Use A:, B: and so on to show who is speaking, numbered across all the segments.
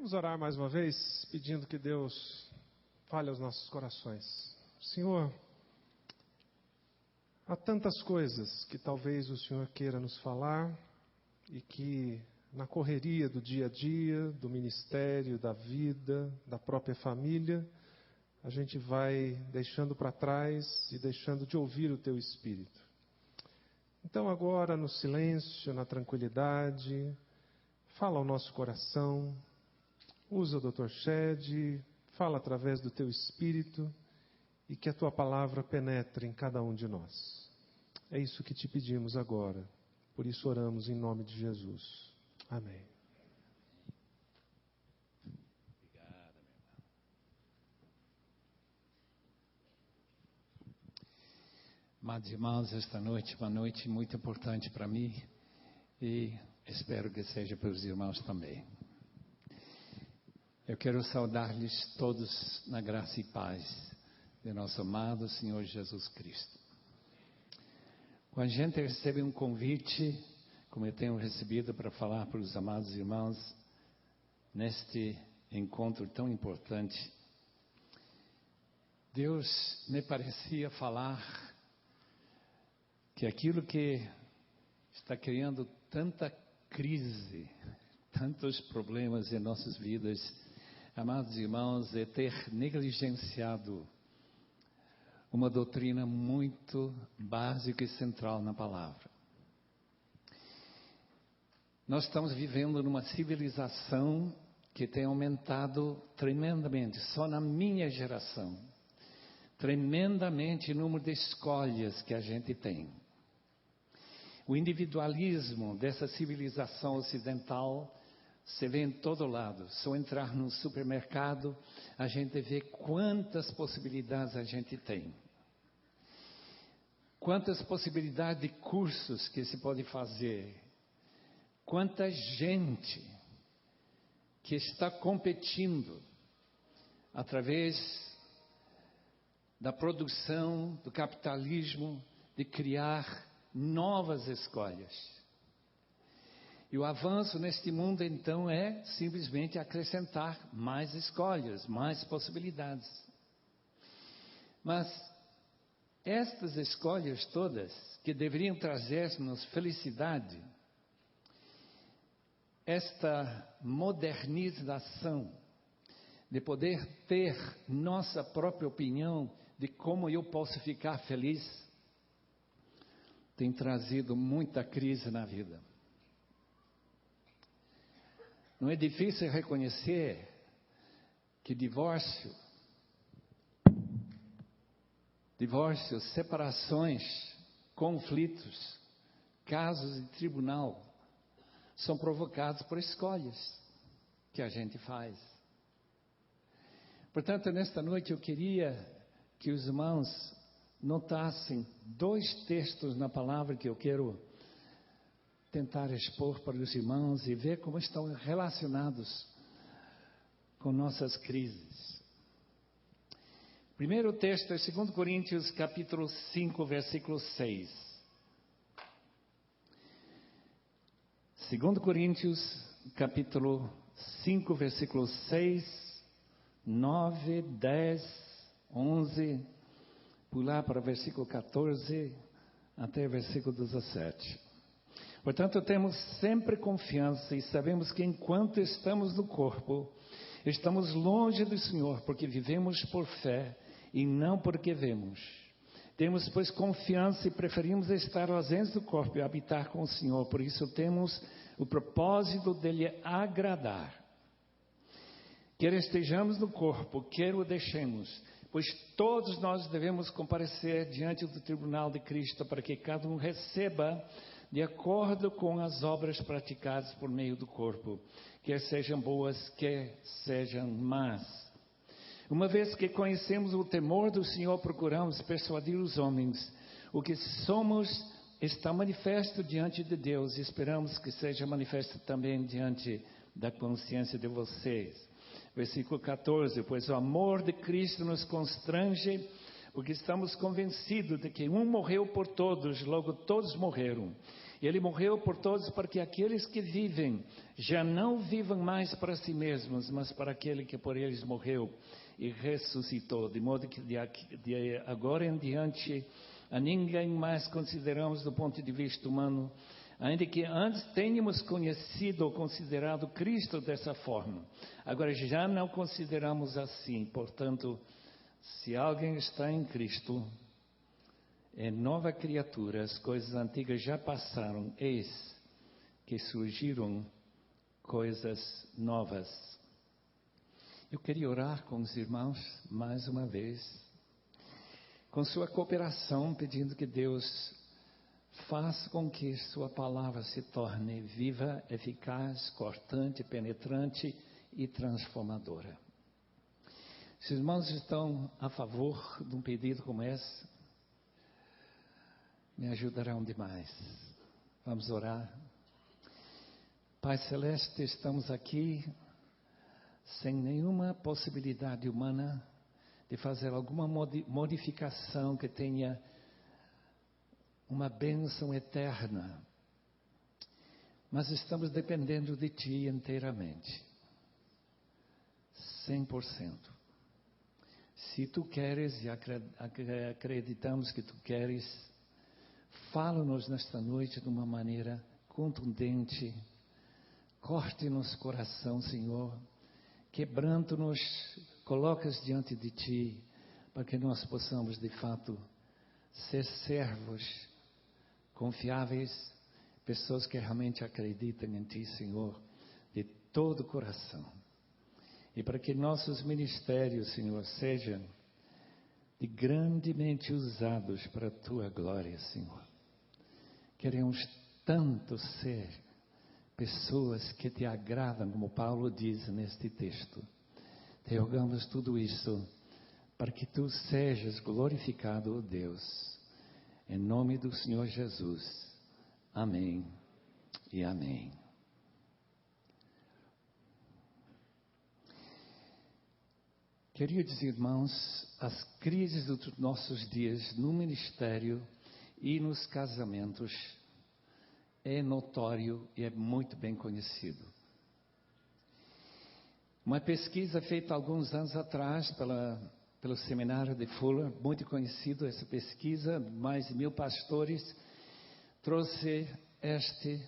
A: Vamos orar mais uma vez, pedindo que Deus fale aos nossos corações. Senhor, há tantas coisas que talvez o Senhor queira nos falar e que na correria do dia a dia, do ministério, da vida, da própria família, a gente vai deixando para trás e deixando de ouvir o Teu Espírito. Então agora, no silêncio, na tranquilidade, fala ao nosso coração, usa o Dr. Shed, fala através do Teu Espírito e que a Tua palavra penetre em cada um de nós. É isso que te pedimos agora, por isso oramos em nome de Jesus. Amém.
B: Obrigado, meu irmão. Amados irmãos, esta noite é uma noite muito importante para mim e espero que seja para os irmãos também. Eu quero saudar-lhes todos na graça e paz de nosso amado Senhor Jesus Cristo. Quando a gente recebe um convite, como eu tenho recebido para falar para os amados irmãos, neste encontro tão importante, Deus me parecia falar que aquilo que está criando tanta crise, tantos problemas em nossas vidas, amados irmãos, é ter negligenciado uma doutrina muito básica e central na palavra. Nós estamos vivendo numa civilização que tem aumentado tremendamente, só na minha geração, tremendamente o número de escolhas que a gente tem. O individualismo dessa civilização ocidental se vê em todo lado. Só entrar num supermercado, a gente vê quantas possibilidades a gente tem. Quantas possibilidades de cursos que se pode fazer. Quanta gente que está competindo através da produção, do capitalismo, de criar novas escolhas. E o avanço neste mundo, então, é simplesmente acrescentar mais escolhas, mais possibilidades. Mas estas escolhas todas, que deveriam trazer-nos felicidade, esta modernização de poder ter nossa própria opinião de como eu posso ficar feliz, tem trazido muita crise na vida. Não é difícil reconhecer que divórcios, separações, conflitos, casos de tribunal são provocados por escolhas que a gente faz. Portanto, nesta noite eu queria que os irmãos notassem dois textos na palavra que eu quero tentar expor para os irmãos e ver como estão relacionados com nossas crises. Primeiro texto é 2 Coríntios capítulo 5, versículo 6. 2 Coríntios capítulo 5, versículo 6, 9, 10, 11, pular para o versículo 14 até o versículo 17. Portanto, temos sempre confiança e sabemos que enquanto estamos no corpo, estamos longe do Senhor, porque vivemos por fé e não porque vemos. Temos, pois, confiança e preferimos estar ausentes do corpo e habitar com o Senhor. Por isso temos o propósito dele agradar. Quer estejamos no corpo, quer o deixemos, pois todos nós devemos comparecer diante do tribunal de Cristo para que cada um receba de acordo com as obras praticadas por meio do corpo, quer sejam boas, quer sejam más. Uma vez que conhecemos o temor do Senhor, procuramos persuadir os homens. O que somos está manifesto diante de Deus e esperamos que seja manifesto também diante da consciência de vocês. Versículo 14, pois o amor de Cristo nos constrange, porque estamos convencidos de que um morreu por todos, logo todos morreram. Ele morreu por todos para que aqueles que vivem já não vivam mais para si mesmos, mas para aquele que por eles morreu e ressuscitou. De modo que de agora em diante a ninguém mais consideramos do ponto de vista humano, ainda que antes tenhamos conhecido ou considerado Cristo dessa forma. Agora já não consideramos assim. Portanto, se alguém está em Cristo, é nova criatura, as coisas antigas já passaram, eis que surgiram coisas novas. Eu queria orar com os irmãos mais uma vez, com sua cooperação, pedindo que Deus faça com que sua palavra se torne viva, eficaz, cortante, penetrante e transformadora. Se os irmãos estão a favor de um pedido como esse, me ajudarão demais. Vamos orar. Pai Celeste, estamos aqui sem nenhuma possibilidade humana de fazer alguma modificação que tenha uma bênção eterna. Mas estamos dependendo de Ti inteiramente. 100%. Se Tu queres e acreditamos que Tu queres, fala-nos nesta noite de uma maneira contundente. Corte nosso coração, Senhor. Quebrando-nos, colocas diante de Ti, para que nós possamos, de fato, ser servos confiáveis, pessoas que realmente acreditam em Ti, Senhor, de todo o coração. E para que nossos ministérios, Senhor, sejam de grandemente usados para a Tua glória, Senhor. Queremos tanto ser pessoas que Te agradam, como Paulo diz neste texto. Te rogamos tudo isso para que Tu sejas glorificado, ó Deus. Em nome do Senhor Jesus. Amém e amém. Queridos irmãos, as crises dos nossos dias no ministério e nos casamentos é notório e é muito bem conhecido. Uma pesquisa feita alguns anos atrás pelo seminário de Fuller, muito conhecido essa pesquisa, mais de 1000 pastores, trouxe este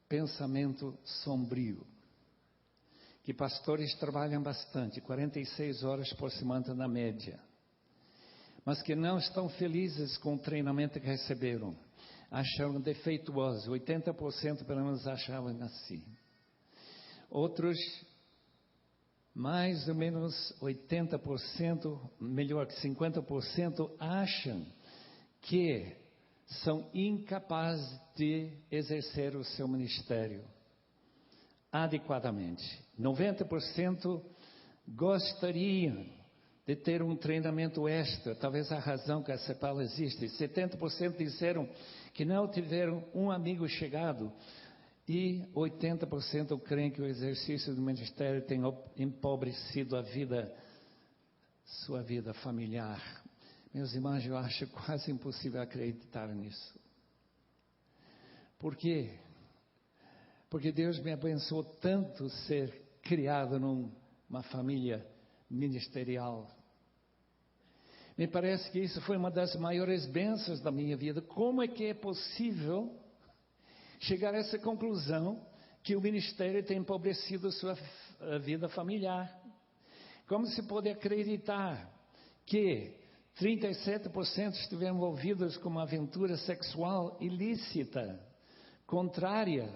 B: pensamento sombrio, que pastores trabalham bastante, 46 horas por semana na média, mas que não estão felizes com o treinamento que receberam, acharam defeituoso, 80% pelo menos achavam assim. Outros, mais ou menos 80%, melhor que 50%, acham que são incapazes de exercer o seu ministério adequadamente. 90% gostariam de ter um treinamento extra, talvez a razão que a CEPAL existe. 70% disseram que não tiveram um amigo chegado e 80% creem que o exercício do ministério tem empobrecido sua vida familiar. Meus irmãos, eu acho quase impossível acreditar nisso. Por quê? Porque Deus me abençoou tanto ser criado numa família ministerial. Me parece que isso foi uma das maiores bênçãos da minha vida. Como é que é possível chegar a essa conclusão que o ministério tem empobrecido sua vida familiar? Como se pode acreditar que 37% estiveram envolvidos com uma aventura sexual ilícita, contrária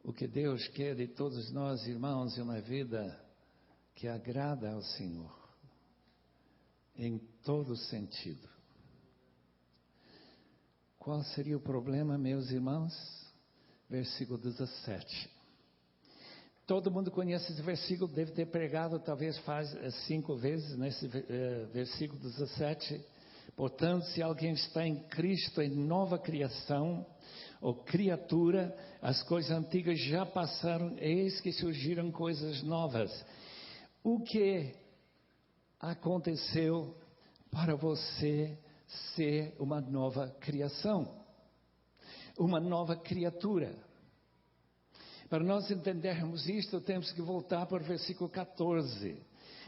B: o que Deus quer de todos nós, irmãos, é uma vida que agrada ao Senhor, em todo sentido. Qual seria o problema, meus irmãos? Versículo 17. Todo mundo conhece esse versículo, deve ter pregado talvez 5 vezes nesse versículo 17. Portanto, se alguém está em Cristo, é nova criação, ou criatura, as coisas antigas já passaram, eis que surgiram coisas novas. O que aconteceu para você ser uma nova criação, uma nova criatura. Para nós entendermos isto, temos que voltar para o versículo 14.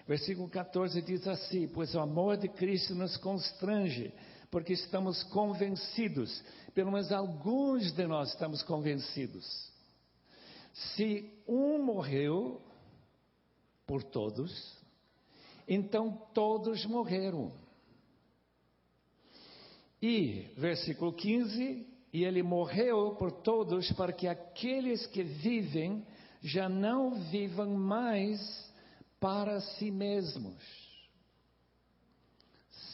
B: Versículo 14 diz assim: pois o amor de Cristo nos constrange, porque estamos convencidos, pelo menos alguns de nós estamos convencidos. Se um morreu por todos, então todos morreram. E, versículo 15, e ele morreu por todos, para que aqueles que vivem já não vivam mais para si mesmos.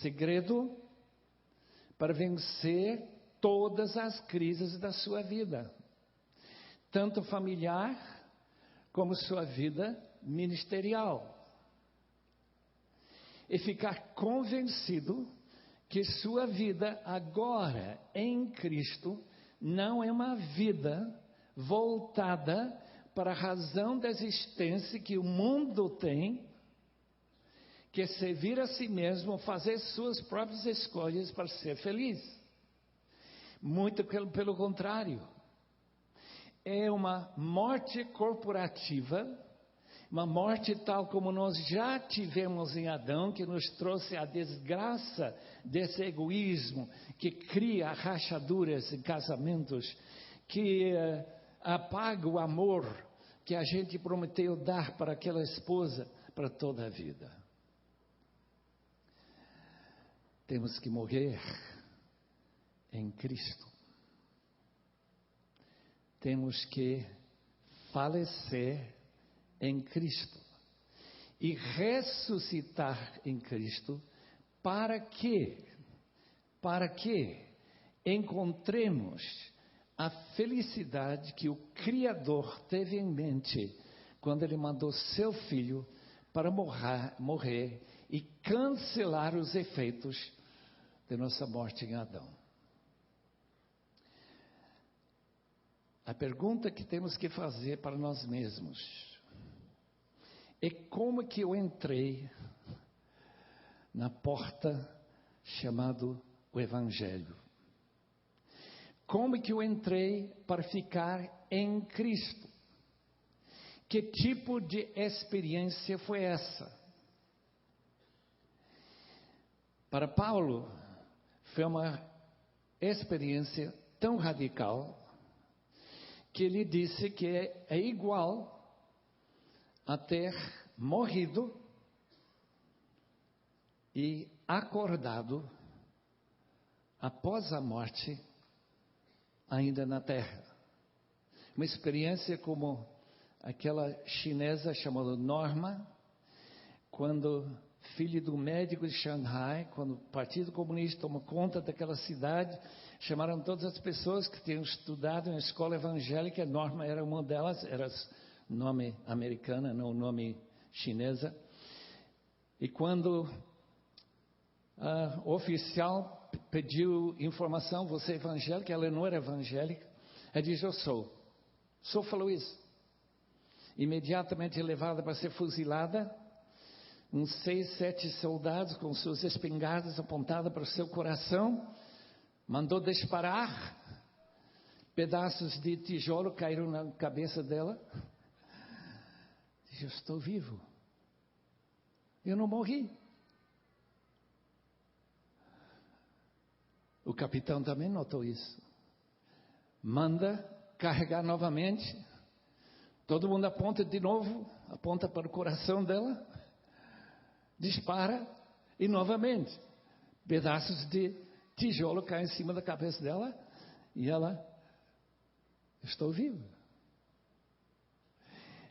B: Segredo para vencer todas as crises da sua vida, tanto familiar como sua vida ministerial. E ficar convencido que sua vida agora em Cristo não é uma vida voltada para a razão da existência que o mundo tem, que é servir a si mesmo, fazer suas próprias escolhas para ser feliz. Muito pelo contrário. É uma morte corporativa, uma morte tal como nós já tivemos em Adão, que nos trouxe a desgraça desse egoísmo, que cria rachaduras em casamentos, que apaga o amor que a gente prometeu dar para aquela esposa para toda a vida. Temos que morrer em Cristo. Temos que falecer em Cristo e ressuscitar em Cristo, para que encontremos a felicidade que o Criador teve em mente quando Ele mandou seu Filho para morrer e cancelar os efeitos de nossa morte em Adão. A pergunta que temos que fazer para nós mesmos é: como que eu entrei na porta chamado o Evangelho? Como que eu entrei para ficar em Cristo? Que tipo de experiência foi essa? Para Paulo, foi uma experiência tão radical que ele disse que é igual a ter morrido e acordado após a morte ainda na terra. Uma experiência como aquela chinesa chamada Norma, quando filho do médico de Xangai, quando o Partido Comunista tomou conta daquela cidade, chamaram todas as pessoas que tinham estudado na escola evangélica. Norma era uma delas, era nome americana, não nome chinesa. E quando o oficial pediu informação: você é evangélica? Ela não era evangélica. Ela disse: eu sou. Só falou isso. Imediatamente levada para ser fuzilada. Uns 6, 7 soldados com suas espingardas apontadas para o seu coração. Mandou disparar. Pedaços de tijolo caíram na cabeça dela. Disse: eu estou vivo. Eu não morri. O capitão também notou isso. Manda carregar novamente. Todo mundo aponta de novo, aponta para o coração dela, dispara e novamente pedaços de tijolo caem em cima da cabeça dela e ela: estou viva.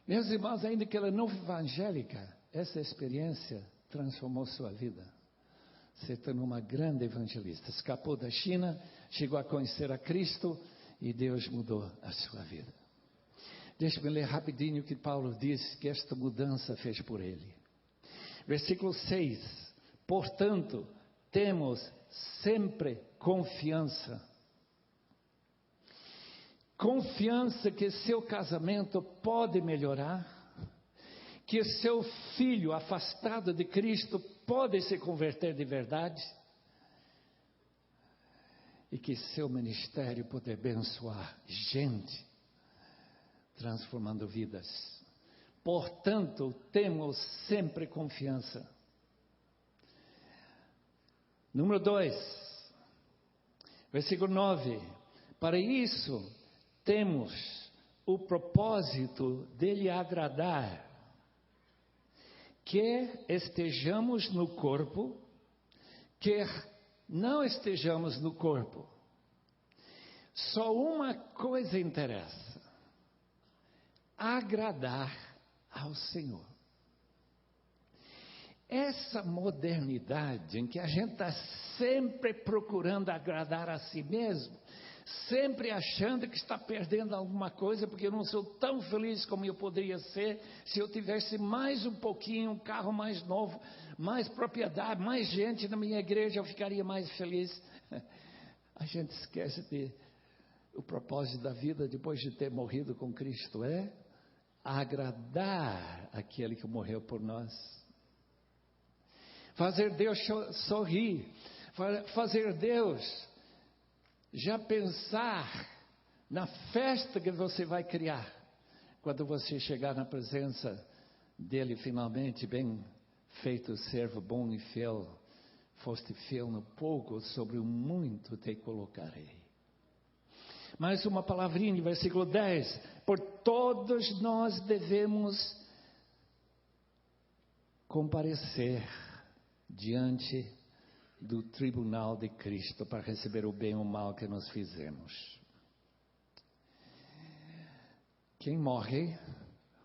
B: Meus irmãos, ainda que ela não foi evangélica, essa experiência transformou sua vida. Se tornou uma grande evangelista. Escapou da China, chegou a conhecer a Cristo e Deus mudou a sua vida. Deixe-me ler rapidinho o que Paulo diz que esta mudança fez por ele. Versículo 6. Portanto, temos sempre confiança. Confiança que seu casamento pode melhorar, que seu filho afastado de Cristo pode se converter de verdade, e que seu ministério poder abençoar gente, transformando vidas. Portanto, temos sempre confiança. Número 2, versículo 9. Para isso, temos o propósito dele agradar, quer estejamos no corpo, quer não estejamos no corpo. Só uma coisa interessa: agradar ao Senhor. Essa modernidade em que a gente está sempre procurando agradar a si mesmo, sempre achando que está perdendo alguma coisa, porque eu não sou tão feliz como eu poderia ser se eu tivesse mais um pouquinho, um carro mais novo, mais propriedade, mais gente na minha igreja, eu ficaria mais feliz. A gente esquece o propósito da vida depois de ter morrido com Cristo é agradar aquele que morreu por nós. Fazer Deus sorrir, fazer Deus já pensar na festa que você vai criar, quando você chegar na presença dele finalmente. Bem feito, servo bom e fiel, foste fiel no pouco, sobre o muito te colocarei. Mais uma palavrinha, versículo 10. Por todos nós devemos comparecer diante do tribunal de Cristo para receber o bem ou o mal que nós fizemos. Quem morre,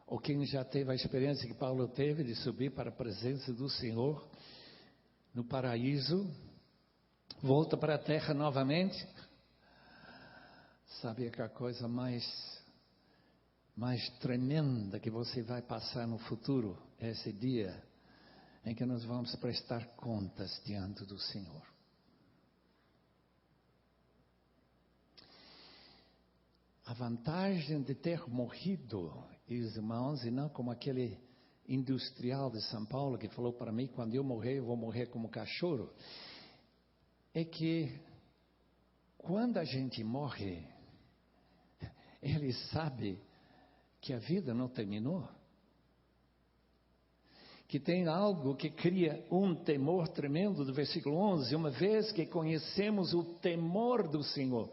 B: ou quem já teve a experiência que Paulo teve de subir para a presença do Senhor no paraíso, volta para a terra novamente, sabe que a coisa mais tremenda que você vai passar no futuro é esse dia em que nós vamos prestar contas diante do Senhor. A vantagem de ter morrido, irmãos, e não como aquele industrial de São Paulo que falou para mim: quando eu morrer, eu vou morrer como cachorro, é que quando a gente morre, ele sabe que a vida não terminou, que tem algo que cria um temor tremendo, do versículo 11, uma vez que conhecemos o temor do Senhor.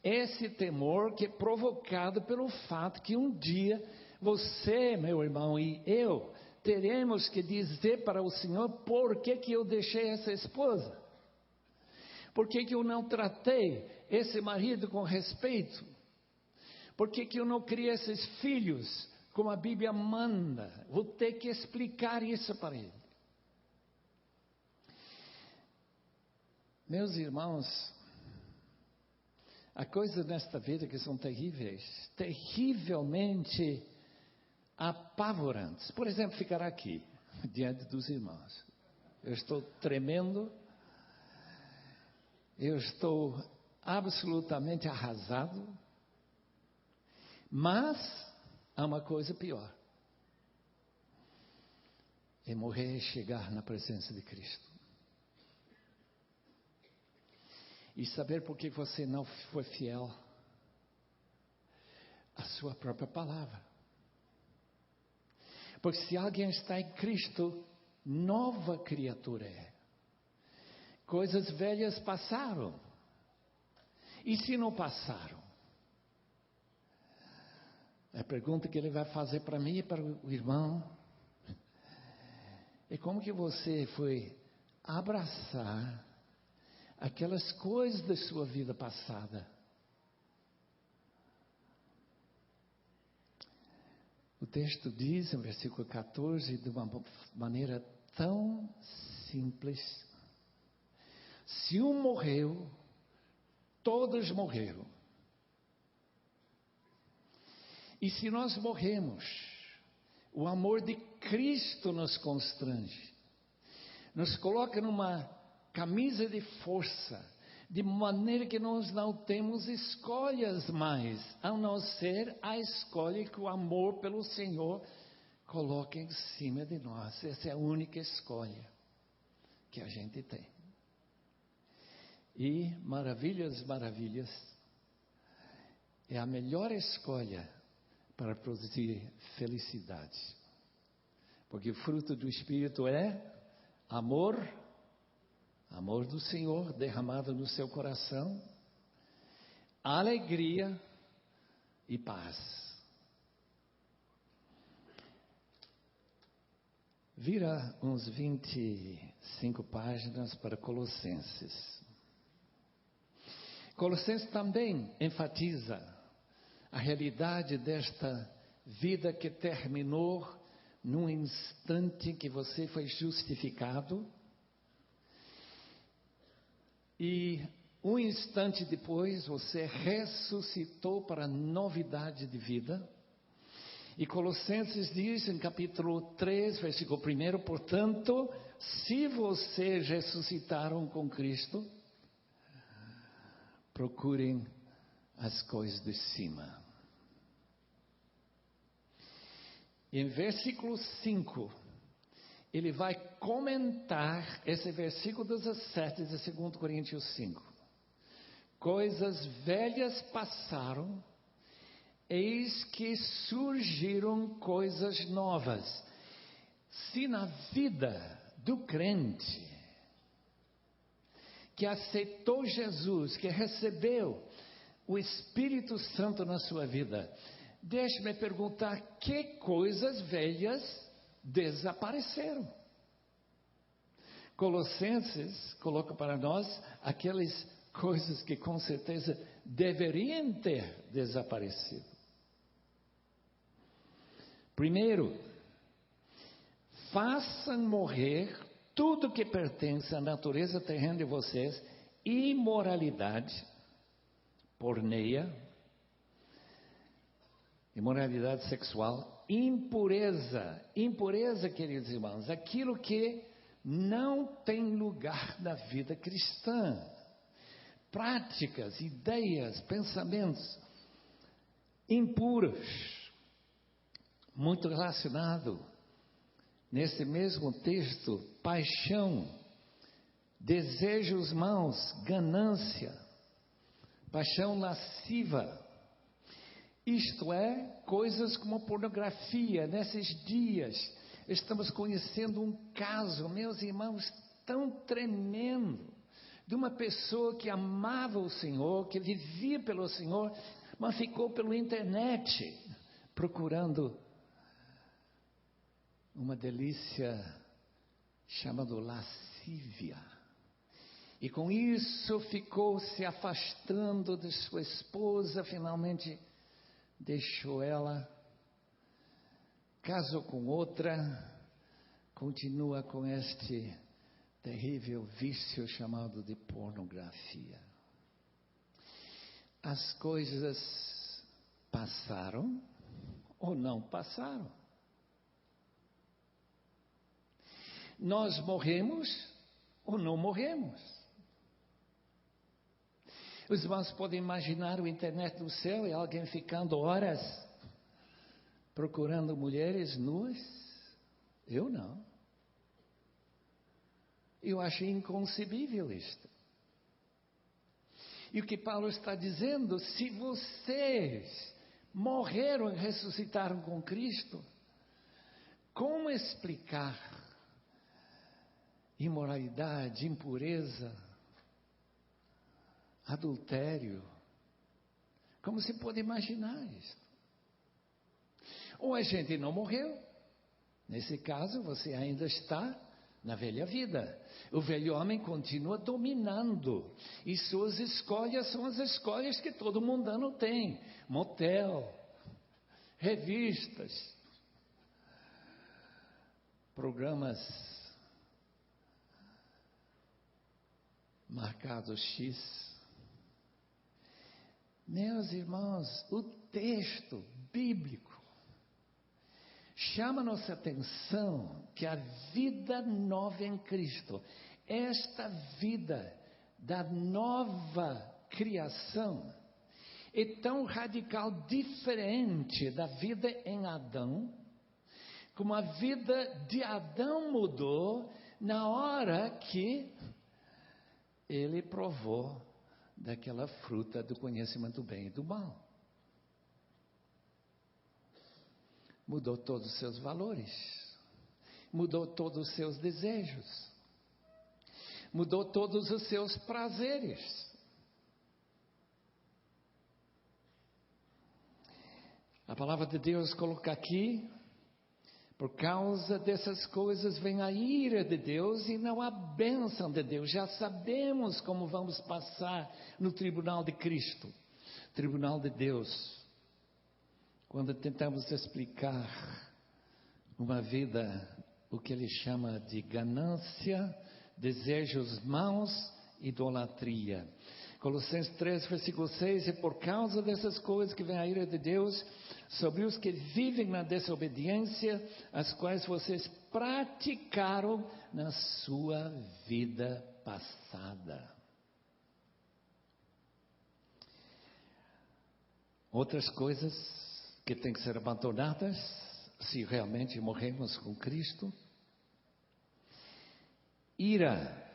B: Esse temor que é provocado pelo fato que um dia você, meu irmão, e eu teremos que dizer para o Senhor: por que eu deixei essa esposa? Por que eu não tratei esse marido com respeito? Por que eu não criei esses filhos como a Bíblia manda? Vou ter que explicar isso para ele. Meus irmãos, há coisas nesta vida que são terríveis, terrivelmente apavorantes. Por exemplo, ficar aqui, diante dos irmãos. Eu estou tremendo, eu estou absolutamente arrasado, mas há uma coisa pior: é morrer e chegar na presença de Cristo. E saber por que você não foi fiel à sua própria palavra. Porque se alguém está em Cristo, nova criatura é. Coisas velhas passaram. E se não passaram? A pergunta que ele vai fazer para mim e para o irmão é: como que você foi abraçar aquelas coisas da sua vida passada? O texto diz, no versículo 14, de uma maneira tão simples: se um morreu, todos morreram. E se nós morremos, o amor de Cristo nos constrange, nos coloca numa camisa de força, de maneira que nós não temos escolhas mais, a não ser a escolha que o amor pelo Senhor coloca em cima de nós. Essa é a única escolha que a gente tem. E maravilhas, é a melhor escolha para produzir felicidade. Porque o fruto do Espírito é amor do Senhor derramado no seu coração, alegria e paz. Vira uns 25 páginas para Colossenses. Colossenses também enfatiza a realidade desta vida que terminou num instante que você foi justificado e um instante depois você ressuscitou para novidade de vida. E Colossenses diz em capítulo 3, versículo 1, portanto, se vocês ressuscitaram com Cristo, procurem as coisas de cima. Em versículo 5, ele vai comentar esse versículo 17 de 2 Coríntios 5. Coisas velhas passaram, eis que surgiram coisas novas. Se na vida do crente que aceitou Jesus, que recebeu o Espírito Santo na sua vida, deixe-me perguntar, que coisas velhas desapareceram? Colossenses coloca para nós aquelas coisas que com certeza deveriam ter desaparecido. Primeiro, façam morrer tudo que pertence à natureza terrena de vocês: imoralidade, porneia, imoralidade sexual, impureza, queridos irmãos, aquilo que não tem lugar na vida cristã. Práticas, ideias, pensamentos impuros, muito relacionado nesse mesmo texto, paixão, desejos maus, ganância, paixão lasciva. Isto é, coisas como pornografia. Nesses dias estamos conhecendo um caso, meus irmãos, tão tremendo, de uma pessoa que amava o Senhor, que vivia pelo Senhor, mas ficou pela internet procurando uma delícia chamada lascívia. E com isso ficou se afastando de sua esposa, finalmente deixou ela, casou com outra, continua com este terrível vício chamado de pornografia. As coisas passaram ou não passaram? Nós morremos ou não morremos? Os irmãos podem imaginar o internet no céu e alguém ficando horas procurando mulheres nuas? Eu não. Eu acho inconcebível isto. E o que Paulo está dizendo, se vocês morreram e ressuscitaram com Cristo, como explicar imoralidade, impureza, adultério? Como se pode imaginar isso? Ou a gente não morreu. Nesse caso, você ainda está na velha vida. O velho homem continua dominando. E suas escolhas são as escolhas que todo mundano tem. Motel, revistas, programas marcados X. Meus irmãos, o texto bíblico chama nossa atenção que a vida nova em Cristo, esta vida da nova criação, é tão radical diferente da vida em Adão, como a vida de Adão mudou na hora que ele provou daquela fruta do conhecimento do bem e do mal. Mudou todos os seus valores, mudou todos os seus desejos, mudou todos os seus prazeres. A palavra de Deus coloca aqui: por causa dessas coisas vem a ira de Deus e não a bênção de Deus. Já sabemos como vamos passar no tribunal de Cristo, tribunal de Deus, quando tentamos explicar uma vida, o que ele chama de ganância, desejos maus, idolatria. Colossenses 3, versículo 6, e por causa dessas coisas que vem a ira de Deus sobre os que vivem na desobediência, as quais vocês praticaram na sua vida passada. Outras coisas que têm que ser abandonadas, se realmente morremos com Cristo. Ira.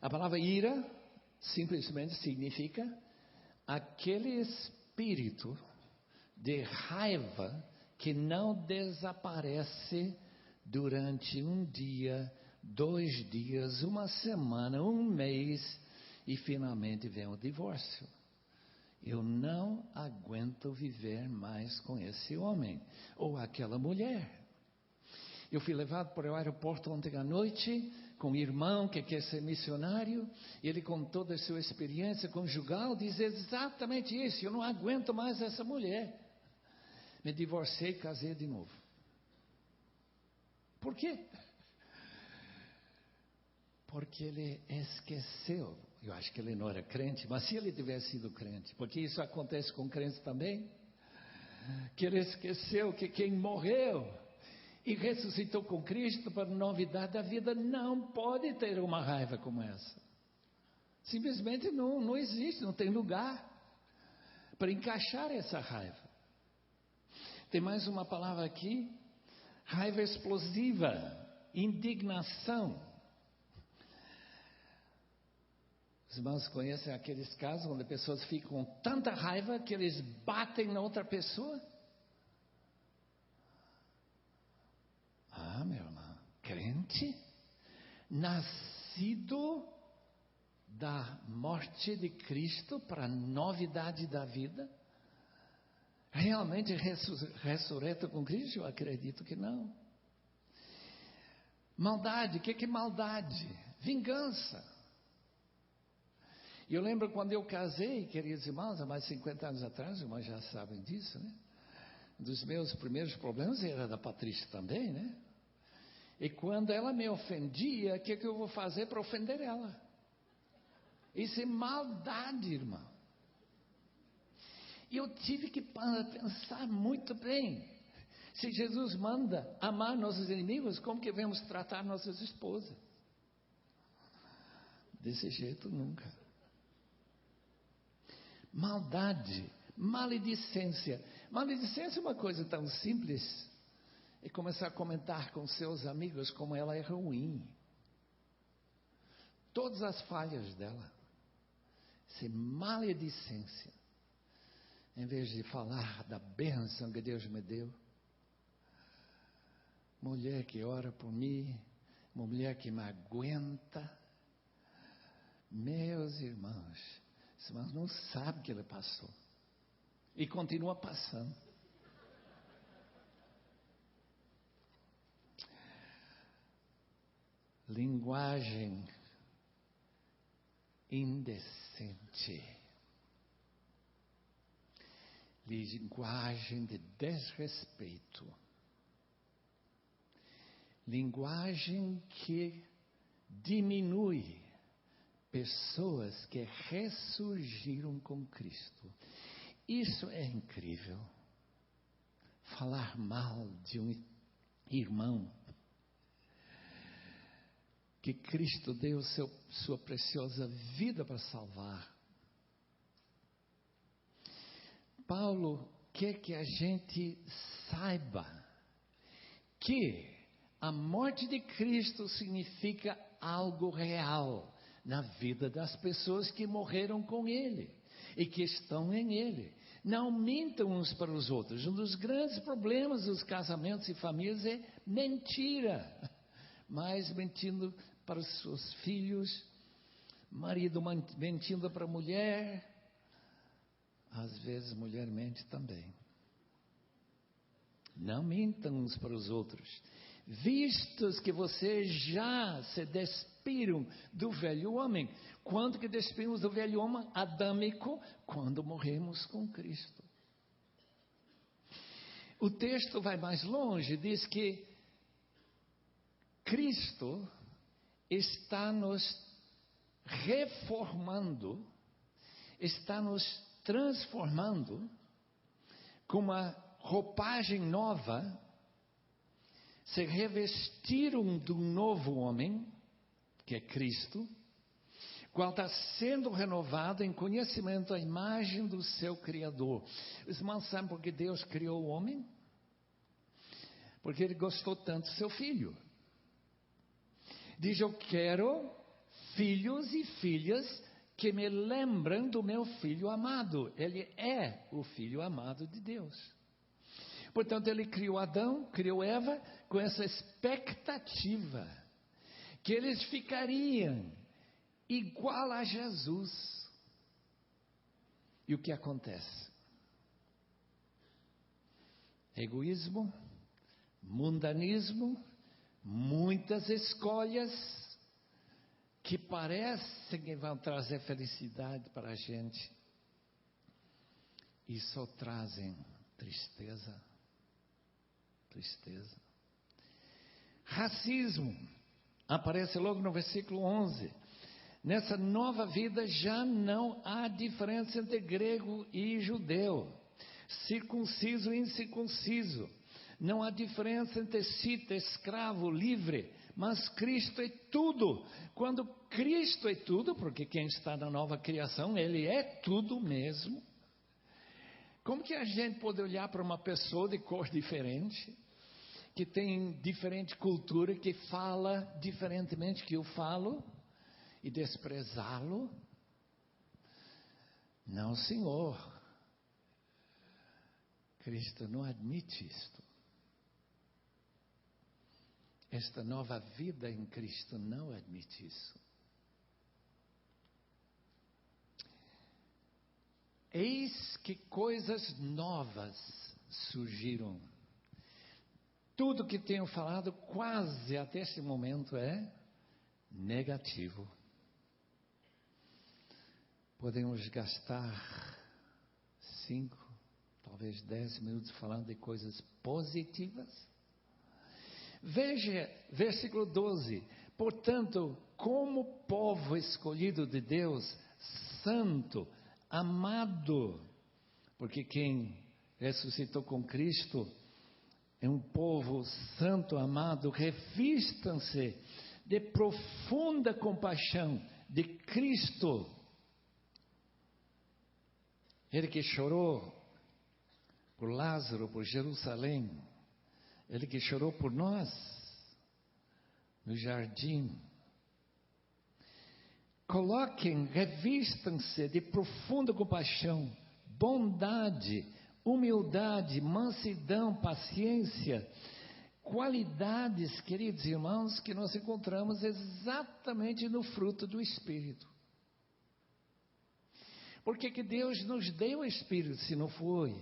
B: A palavra ira simplesmente significa aquele espírito de raiva que não desaparece durante um dia, 2 dias, uma semana, um mês e finalmente vem o divórcio. Eu não aguento viver mais com esse homem ou aquela mulher. Eu fui levado para o aeroporto ontem à noite com um irmão que quer ser missionário. Ele, com toda a sua experiência conjugal, diz exatamente isso: eu não aguento mais essa mulher. Me divorciei e casei de novo. Por quê? Porque ele esqueceu. Eu acho que ele não era crente, mas se ele tivesse sido crente, porque isso acontece com crentes também, que ele esqueceu que quem morreu e ressuscitou com Cristo para a novidade da vida não pode ter uma raiva como essa. Simplesmente não existe, não tem lugar para encaixar essa raiva. Tem mais uma palavra aqui: raiva explosiva, indignação. Os irmãos conhecem aqueles casos onde pessoas ficam com tanta raiva que eles batem na outra pessoa? Ah, meu irmão, crente, nascido da morte de Cristo para a novidade da vida, realmente ressurreto com Cristo? Eu acredito que não. Maldade, o que é maldade? Vingança. E eu lembro quando eu casei, queridos irmãos, há mais de 50 anos atrás, os irmãos já sabem disso, né? Um dos meus primeiros problemas era da Patrícia também, né? E quando ela me ofendia, o que eu vou fazer para ofender ela? Isso é maldade, irmão. E eu tive que pensar muito bem. Se Jesus manda amar nossos inimigos, como que devemos tratar nossas esposas? Desse jeito nunca. Maldade, maledicência. Maledicência é uma coisa tão simples. É começar a comentar com seus amigos como ela é ruim. Todas as falhas dela. Isso é maledicência. Em vez de falar da bênção que Deus me deu. Mulher que ora por mim. Mulher que me aguenta. Meus irmãos, os irmãos não sabem o que ele passou. E continua passando. Linguagem indecente. Linguagem de desrespeito. Linguagem que diminui pessoas que ressurgiram com Cristo. Isso é incrível. Falar mal de um irmão que Cristo deu sua preciosa vida para salvar. Paulo quer que a gente saiba que a morte de Cristo significa algo real. na vida das pessoas que morreram com Ele e que estão em Ele. Não mintam uns para os outros. Um dos grandes problemas dos casamentos e famílias é mentira. Mas mentindo para os seus filhos, marido mentindo para a mulher, às vezes mulher mente também. Não mintam uns para os outros. Vistos que vocês já se despiram do velho homem. Quando que despimos do velho homem adâmico? Quando morremos com Cristo. O texto vai mais longe, diz que Cristo está nos reformando, está nos transformando com uma roupagem nova, se revestiram do novo homem, que é Cristo, qual está sendo renovado em conhecimento à imagem do seu Criador. Os irmãos sabem por que Deus criou o homem? Porque Ele gostou tanto do seu filho. Diz, eu quero filhos e filhas que me lembram do meu filho amado. Ele é o filho amado de Deus. Portanto, Ele criou Adão, criou Eva, com essa expectativa que eles ficariam igual a Jesus. E o que acontece? Egoísmo, mundanismo, muitas escolhas que parecem que vão trazer felicidade para a gente e só trazem tristeza. Racismo aparece logo no versículo 11. Nessa nova vida já não há diferença entre grego e judeu, circunciso e incircunciso. Não há diferença entre cita, escravo, livre, mas Cristo é tudo. Quando Cristo é tudo, porque quem está na nova criação, Ele é tudo mesmo. Como que a gente pode olhar para uma pessoa de cor diferente, que tem diferente cultura, que fala diferentemente que eu falo, e desprezá-lo? Não, Senhor. Cristo não admite isto. Esta nova vida em Cristo não admite isso. Eis que coisas novas surgiram. Tudo que tenho falado quase até este momento é negativo. Podemos gastar 5, talvez 10 minutos falando de coisas positivas. Veja, versículo 12. Portanto, como povo escolhido de Deus, santo, amado, porque quem ressuscitou com Cristo é um povo santo, amado, revistam-se de profunda compaixão de Cristo. Ele que chorou por Lázaro, por Jerusalém, Ele que chorou por nós no jardim. Coloquem, revistam-se de profunda compaixão, bondade, humildade, mansidão, paciência, qualidades, queridos irmãos, que nós encontramos exatamente no fruto do Espírito. Por que Deus nos deu o Espírito, se não foi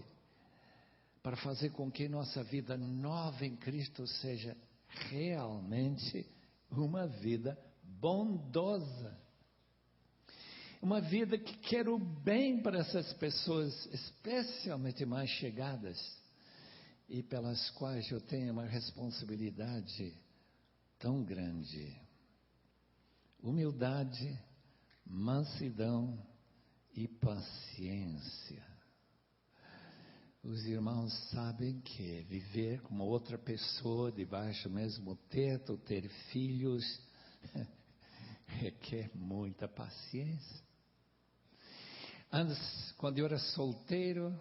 B: para fazer com que nossa vida nova em Cristo seja realmente uma vida bondosa? Uma vida que quer o bem para essas pessoas, especialmente mais chegadas, e pelas quais eu tenho uma responsabilidade tão grande. Humildade, mansidão e paciência. Os irmãos sabem que viver com outra pessoa debaixo do mesmo teto, ter filhos, requer muita paciência. Antes, quando eu era solteiro,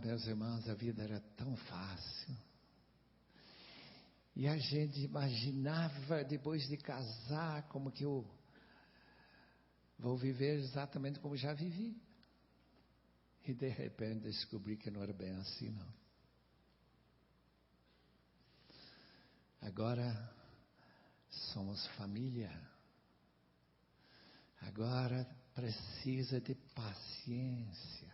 B: meus irmãos, a vida era tão fácil. E a gente imaginava, depois de casar, como que eu vou viver exatamente como já vivi. E de repente descobri que não era bem assim, não. Agora somos família. Agora precisa de paciência.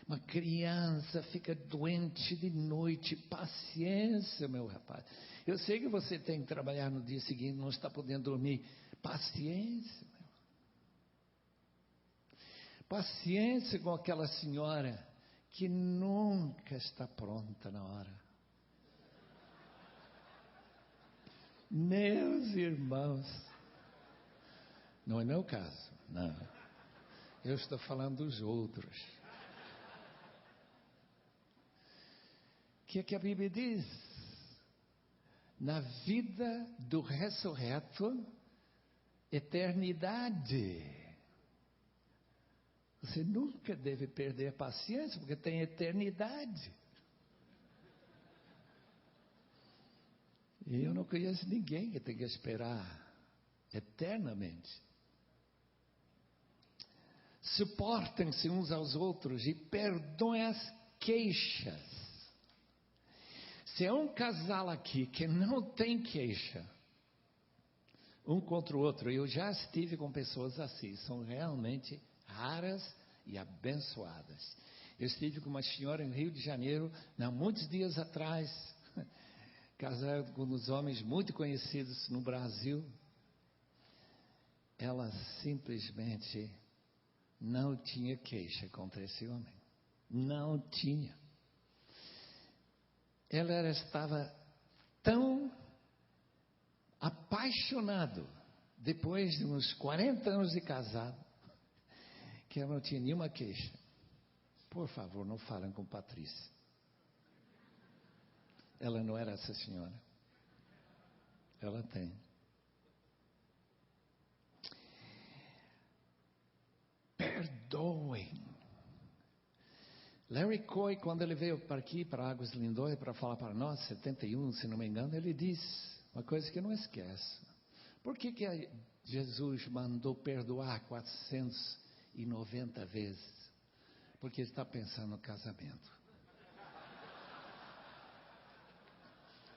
B: Uma criança fica doente de noite. Paciência, meu rapaz. Eu sei que você tem que trabalhar no dia seguinte, não está podendo dormir. Paciência, meu. Paciência com aquela senhora que nunca está pronta na hora. Meus irmãos, não é meu caso, não. Eu estou falando dos outros. O que é que a Bíblia diz? Na vida do ressurreto, eternidade. Você nunca deve perder a paciência, porque tem eternidade. E eu não conheço ninguém que tenha que esperar eternamente. Suportem-se uns aos outros e perdoem as queixas. Se é um casal aqui que não tem queixa, um contra o outro, eu já estive com pessoas assim, são realmente raras e abençoadas. Eu estive com uma senhora em Rio de Janeiro, há muitos dias atrás, casada com uns homens muito conhecidos no Brasil. Ela simplesmente não tinha queixa contra esse homem. Não tinha. Ela estava tão apaixonado, depois de uns 40 anos de casado, que ela não tinha nenhuma queixa. Por favor, não falem com Patrícia. Ela não era essa senhora. Ela tem. Perdoem. Larry Coy, quando ele veio para aqui, para Águas de Lindóia, para falar para nós, 71, se não me engano, ele disse uma coisa que eu não esqueço. Por que Jesus mandou perdoar 490 vezes? Porque ele está pensando no casamento.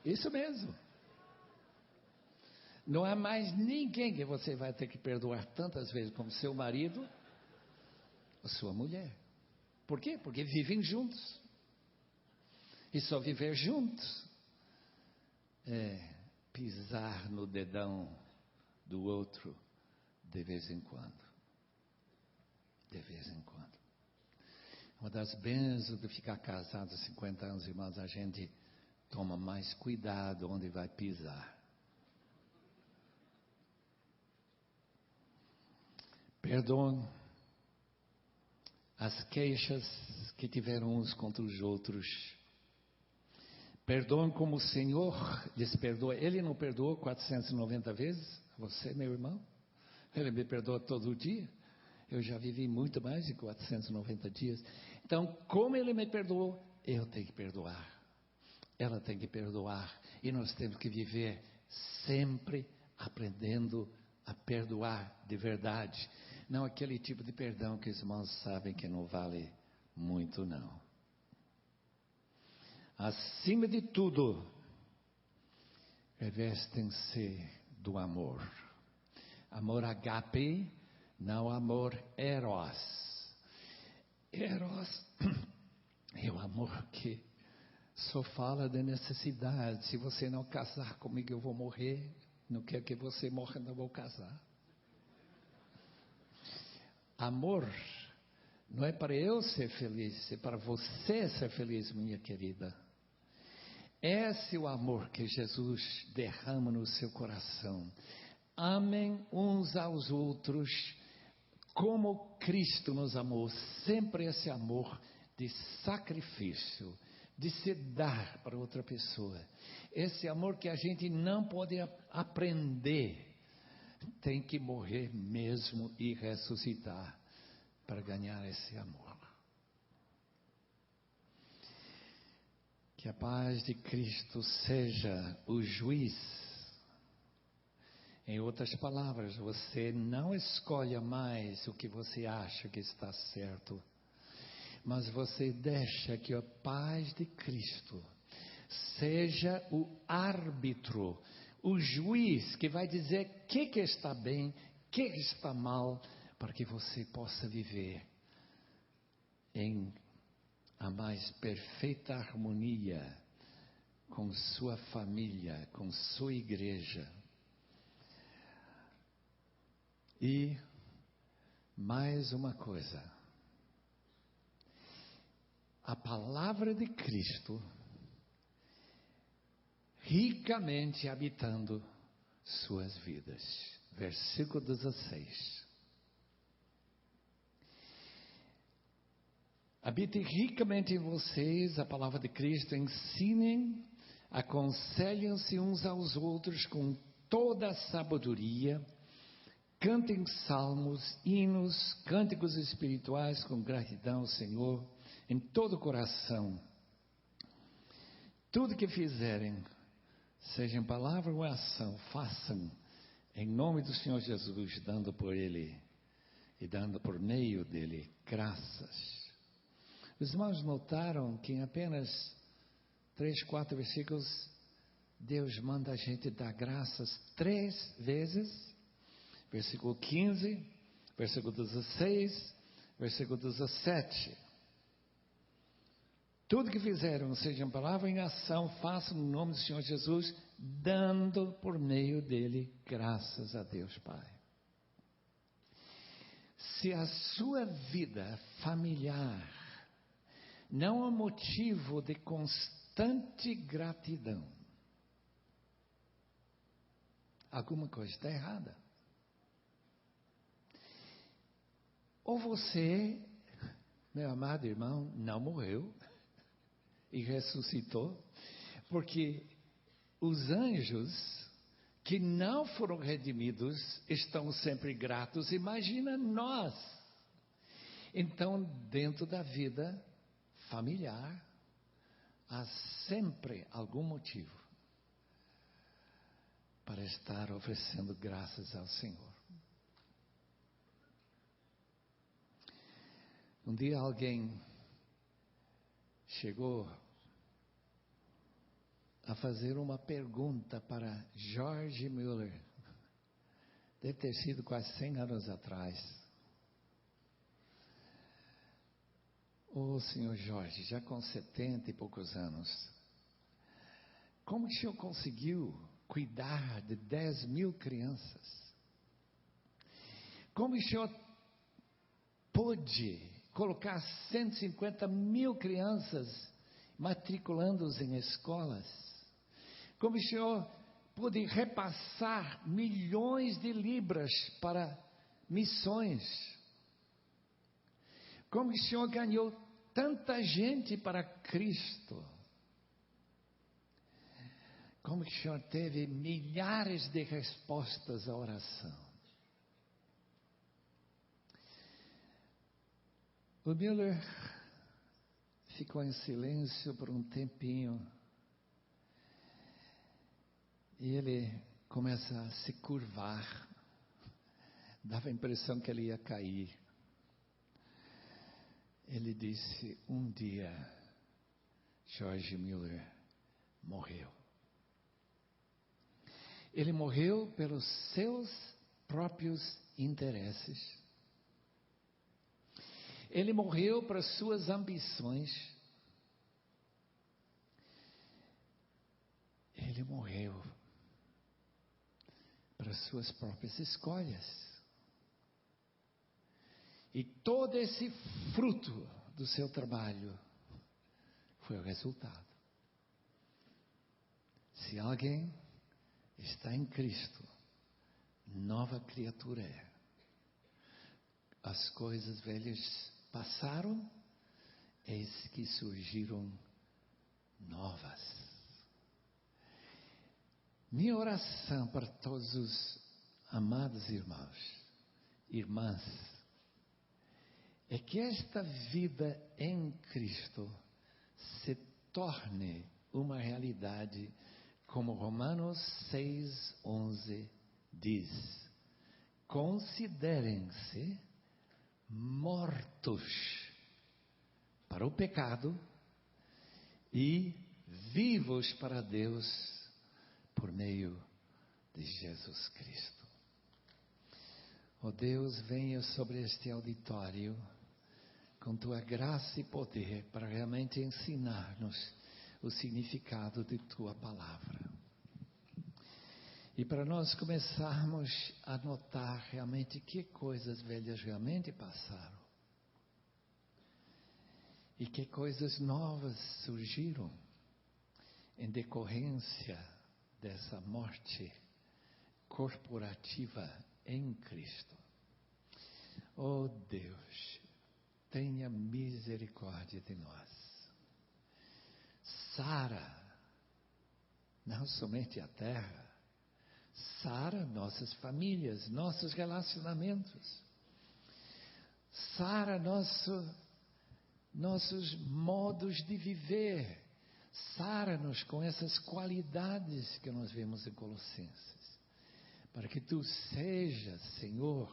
B: Isso mesmo. Não há mais ninguém que você vai ter que perdoar tantas vezes como seu marido ou sua mulher. Por quê? Porque vivem juntos. E só viver juntos é pisar no dedão do outro de vez em quando. De vez em quando. Uma das bênçãos de ficar casado há 50 anos, irmãos, a gente toma mais cuidado onde vai pisar. Perdoem as queixas que tiveram uns contra os outros. Perdoem como o Senhor lhes perdoa. Ele não perdoou 490 vezes? Você, meu irmão? Ele me perdoa todo dia. Eu já vivi muito mais de 490 dias. Então, como Ele me perdoou, eu tenho que perdoar. Ela tem que perdoar. E nós temos que viver sempre aprendendo a perdoar de verdade. Não aquele tipo de perdão que os irmãos sabem que não vale muito, não. Acima de tudo, revestem-se do amor. Amor agape, não amor eros. Eros é o amor que só fala de necessidade. Se você não casar comigo, eu vou morrer. Não quero que você morra, não vou casar. Amor não é para eu ser feliz, é para você ser feliz, minha querida. Esse é o amor que Jesus derrama no seu coração. Amem uns aos outros como Cristo nos amou. Sempre esse amor de sacrifício, de se dar para outra pessoa. Esse amor que a gente não pode aprender. Tem que morrer mesmo e ressuscitar para ganhar esse amor. Que a paz de Cristo seja o juiz. Em outras palavras, você não escolha mais o que você acha que está certo, mas você deixa que a paz de Cristo seja o árbitro, o juiz que vai dizer o que está bem, o que está mal, para que você possa viver em a mais perfeita harmonia com sua família, com sua igreja. E mais uma coisa, a palavra de Cristo ricamente habitando suas vidas. Versículo 16. Habite ricamente em vocês a palavra de Cristo, ensinem, aconselhem-se uns aos outros com toda a sabedoria, cantem salmos, hinos, cânticos espirituais com gratidão ao Senhor em todo o coração. Tudo que fizerem, seja em palavra ou ação, façam em nome do Senhor Jesus, dando por Ele e dando por meio dEle graças. Os irmãos notaram que em apenas 3, 4 versículos, Deus manda a gente dar graças 3 vezes. Versículo 15, versículo 16, versículo 17. Tudo que fizeram, seja em palavra ou em ação, façam no nome do Senhor Jesus, dando por meio dele graças a Deus Pai. Se a sua vida familiar não é motivo de constante gratidão, alguma coisa está errada. Ou você, meu amado irmão, não morreu e ressuscitou, porque os anjos que não foram redimidos estão sempre gratos. Imagina nós. Então, dentro da vida familiar, há sempre algum motivo para estar oferecendo graças ao Senhor. Um dia alguém chegou a fazer uma pergunta para George Mueller. Deve ter sido quase 100 anos atrás. Senhor Jorge, já com 70 e poucos anos, como que o senhor conseguiu cuidar de 10.000 crianças? Como o senhor pôde colocar 150.000 crianças, matriculando-os em escolas? Como o senhor pôde repassar milhões de libras para missões? Como o senhor ganhou tanta gente para Cristo? Como o senhor teve milhares de respostas à oração? O Miller ficou em silêncio por um tempinho. E ele começa a se curvar. Dava a impressão que ele ia cair. Ele disse: um dia, George Mueller morreu. Ele morreu pelos seus próprios interesses. Ele morreu para suas ambições. Ele morreu para suas próprias escolhas. E todo esse fruto do seu trabalho foi o resultado. Se alguém está em Cristo, nova criatura é. As coisas velhas passaram, eis que surgiram novas. Minha oração para todos os amados irmãos, irmãs, é que esta vida em Cristo se torne uma realidade, como Romanos 6:11 diz: considerem-se mortos para o pecado e vivos para Deus por meio de Jesus Cristo. Ó Deus, venha sobre este auditório com tua graça e poder para realmente ensinar-nos o significado de tua palavra. E para nós começarmos a notar realmente que coisas velhas realmente passaram. E que coisas novas surgiram em decorrência dessa morte corporativa em Cristo. Oh Deus, tenha misericórdia de nós. Sara, não somente a terra, sara nossas famílias, nossos relacionamentos. Sara nossos modos de viver. Sara-nos com essas qualidades que nós vemos em Colossenses. Para que tu sejas, Senhor,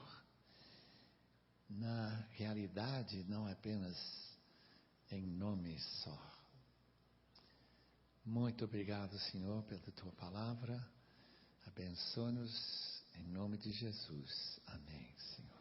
B: na realidade, não apenas em nome só. Muito obrigado, Senhor, pela tua palavra. Abençoe-nos em nome de Jesus. Amém, Senhor.